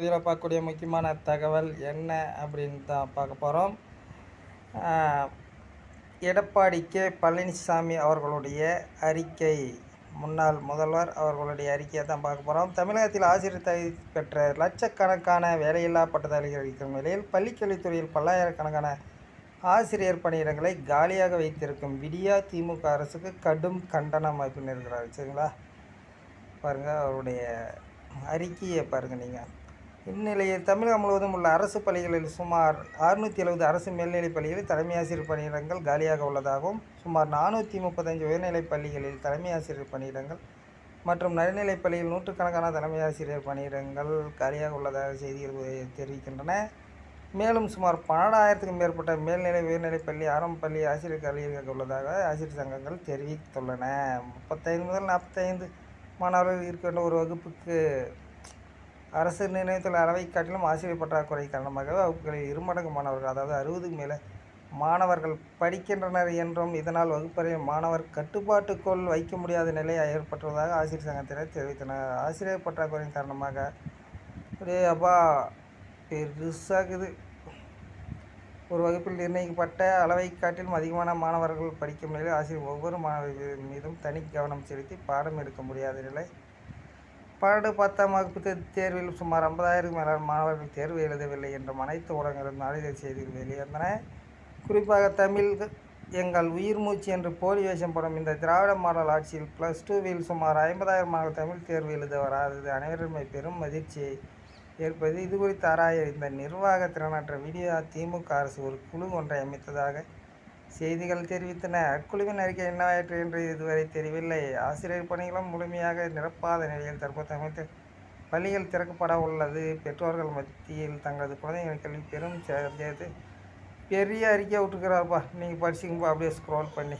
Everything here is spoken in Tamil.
இதில் பார்க்கக்கூடிய முக்கியமான தகவல் என்ன அப்படின்னு தான் பார்க்க போகிறோம். எடப்பாடி கே பழனிசாமி அவர்களுடைய அறிக்கை, முன்னாள் முதல்வர் அவர்களுடைய அறிக்கையை தான் பார்க்க போகிறோம். தமிழகத்தில் ஆசிரியர் தகுதி பெற்ற லட்சக்கணக்கான வேலையில்லா பட்டதாரிகள் இருக்கிற நிலையில் பள்ளிக்கல்வித்துறையில் பல்லாயிரக்கணக்கான ஆசிரியர் பணியிடங்களை காலியாக வைத்திருக்கும் விடியா திமுக அரசுக்கு கடும் கண்டனம் அப்படின்னு இருக்கிறார். சரிங்களா, பாருங்கள் அவருடைய அறிக்கையை பாருங்கள். நீங்கள் இந்நிலையில் தமிழகம் முழுவதும் உள்ள அரசு பள்ளிகளில் சுமார் 670 அரசு மேல்நிலைப் பள்ளிகளில் தலைமை ஆசிரியர் பணியிடங்கள் காலியாக உள்ளதாகவும், சுமார் 435 உயர்நிலைப் பள்ளிகளில் தலைமை ஆசிரியர் பணியிடங்கள் மற்றும் நடுநிலைப் பள்ளியில் நூற்றுக்கணக்கான தலைமை ஆசிரியர் பணியிடங்கள் காலியாக உள்ளதாக செய்திகள் தெரிவிக்கின்றன. மேலும் சுமார் 12,000க்கும் மேற்பட்ட மேல்நிலை உயர்நிலைப் பள்ளி ஆரம்ப பள்ளி ஆசிரியர் காலியாக உள்ளதாக ஆசிரியர் சங்கங்கள் தெரிவித்துள்ளன. 35 முதல் 45 மாணவர்கள் இருக்க வேண்டிய ஒரு வகுப்புக்கு அரசு நிர்ணயித்துள்ள அளவை காட்டிலும் ஆசிரியர் பற்றாக்குறை காரணமாக வகுப்புகளில் இருமடங்கு மாணவர்கள், அதாவது 60க்கு மேலே மாணவர்கள் படிக்கின்றனர் என்றும், இதனால் வகுப்பறையில் மாணவர் கட்டுப்பாட்டுக்குள் வைக்க முடியாத நிலை ஏற்பட்டுள்ளதாக ஆசிரியர் சங்கத்தினர் தெரிவித்தனர். ஆசிரியர் பற்றாக்குறையின் காரணமாக அப்பா பெருசாகுது. ஒரு வகுப்பில் நிர்ணயிக்கப்பட்ட அளவை காட்டிலும் அதிகமான மாணவர்கள் படிக்கும் நிலையில் ஆசிரியர் ஒவ்வொரு மாணவர்கள் மீதும் தனி கவனம் செலுத்தி பாடம் எடுக்க முடியாத நிலை. 10ஆம் வகுப்பு தேர்வில் சுமார் 50,000க்கும் மேலான மாணவர்கள் தேர்வு எழுதவில்லை என்றும் அனைத்து ஊடகங்களும் நாளிதழ் செய்திகள் வெளியேறின. குறிப்பாக தமிழ் எங்கள் உயிர் மூச்சு என்று போலி வேஷம் போடும் இந்த திராவிட மாடல் ஆட்சியில் +2வில் சுமார் 50,000 மாணவர்கள் தமிழ் தேர்வு எழுத வராதது அனைவருமே பெரும் மகிழ்ச்சியை ஏற்பது. இது குறித்து ஆராய இந்த நிர்வாக திறனற்ற விடியா திமுக அரசு ஒரு குழு ஒன்றை அமைத்ததாக செய்திகள் தெரிவித்தன. அக்குழுவின் அறிக்கை என்னவாயிற்று என்று இதுவரை தெரியவில்லை. ஆசிரியர் பணிகளும் முழுமையாக நிரப்பாத நிலையில் தற்போது தமிழகத்தில் பள்ளிகள் திறக்கப்பட உள்ளது. பெற்றோர்கள் மத்தியில் தங்களது குழந்தைகளின் கல்வி பெரும் சேர்ந்து பெரிய அறிக்கையை விட்டுக்கிறாருப்பா. நீங்கள் படிச்சுங்கப்பா, அப்படியே ஸ்க்ரோல் பண்ணி